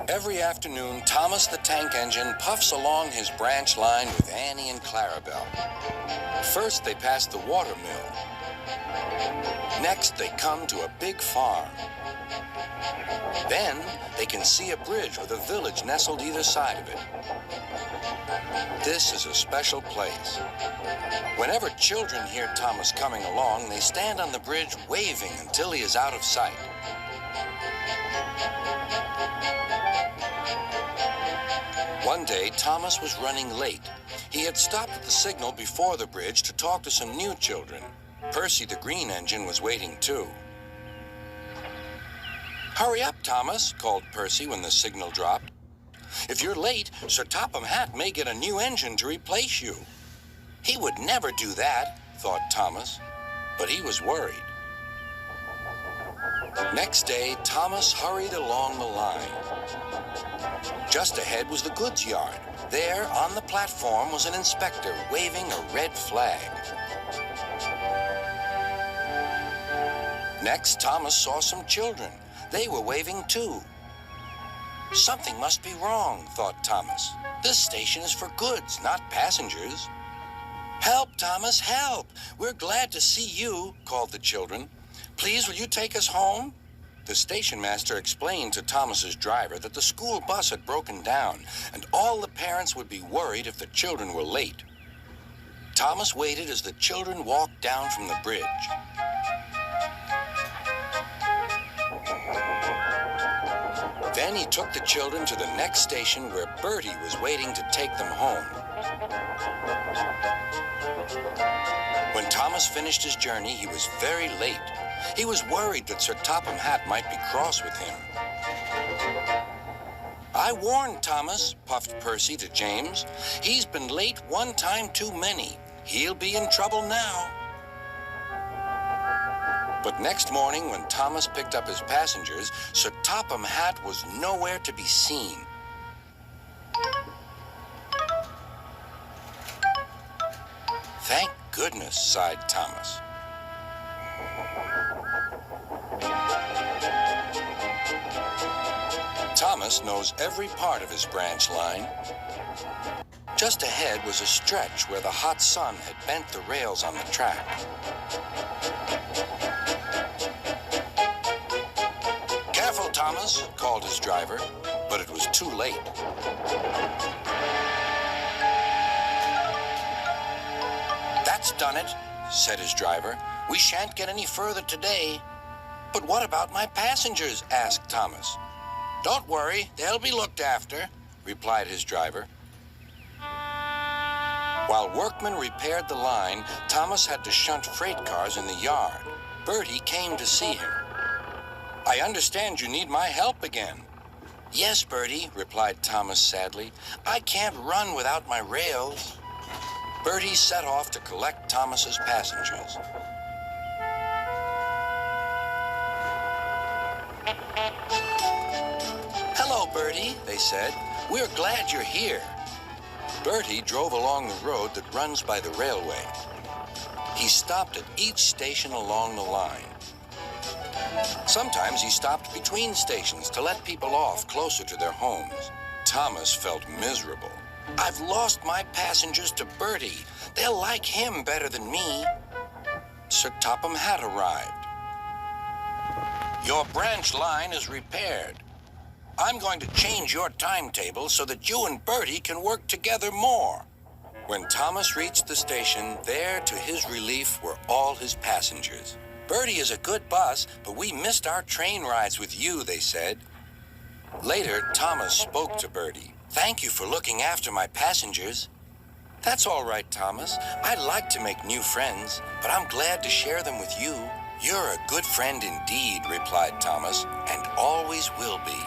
Every afternoon, Thomas the Tank Engine puffs along his branch line with Annie and Clarabelle. First, they pass the water mill. Next, they come to a big farm. Then, they can see a bridge with a village nestled either side of it. This is a special place. Whenever children hear Thomas coming along, they stand on the bridge waving until he is out of sight. One day, Thomas was running late. He had stopped at the signal before the bridge to talk to some new children. Percy the Green Engine was waiting too. "Hurry up, Thomas," called Percy when the signal dropped. "If you're late, Sir Topham Hatt may get a new engine to replace you." He would never do that, thought Thomas, but he was worried. Next day, Thomas hurried along the line. Just ahead was the goods yard. There, on the platform, was an inspector waving a red flag. Next, Thomas saw some children. They were waving too. Something must be wrong, thought Thomas. This station is for goods, not passengers. "Help, Thomas, help! We're glad to see you," called the children. "Please, will you take us home?" The station master explained to Thomas's driver that the school bus had broken down, and all the parents would be worried if the children were late. Thomas waited as the children walked down from the bridge. Then he took the children to the next station where Bertie was waiting to take them home. When Thomas finished his journey, he was very late. He was worried that Sir Topham Hatt might be cross with him. "I warned Thomas," puffed Percy to James. "He's been late one time too many. He'll be in trouble now." But next morning, when Thomas picked up his passengers, Sir Topham Hatt was nowhere to be seen. "Thank goodness," sighed Thomas. Thomas knows every part of his branch line. Just ahead was a stretch where the hot sun had bent the rails on the track. "Careful, Thomas," called his driver, but it was too late. "That's done it," said his driver. "We shan't get any further today." "But what about my passengers?" asked Thomas. "Don't worry, they'll be looked after," replied his driver. While workmen repaired the line, Thomas had to shunt freight cars in the yard. Bertie came to see him. "I understand you need my help again." "Yes, Bertie," replied Thomas sadly. "I can't run without my rails." Bertie set off to collect Thomas's passengers. "Hello, Bertie," they said. "We're glad you're here." Bertie drove along the road that runs by the railway. He stopped at each station along the line. Sometimes he stopped between stations to let people off closer to their homes. Thomas felt miserable. "I've lost my passengers to Bertie. They'll like him better than me." Sir Topham Hatt arrived. "Your branch line is repaired. I'm going to change your timetable so that you and Bertie can work together more." When Thomas reached the station, there, to his relief, were all his passengers. "Bertie is a good bus, but we missed our train rides with you," they said. Later, Thomas spoke to Bertie. "Thank you for looking after my passengers." "That's all right, Thomas. I'd like to make new friends, but I'm glad to share them with you." "You're a good friend indeed," replied Thomas, "and always will be."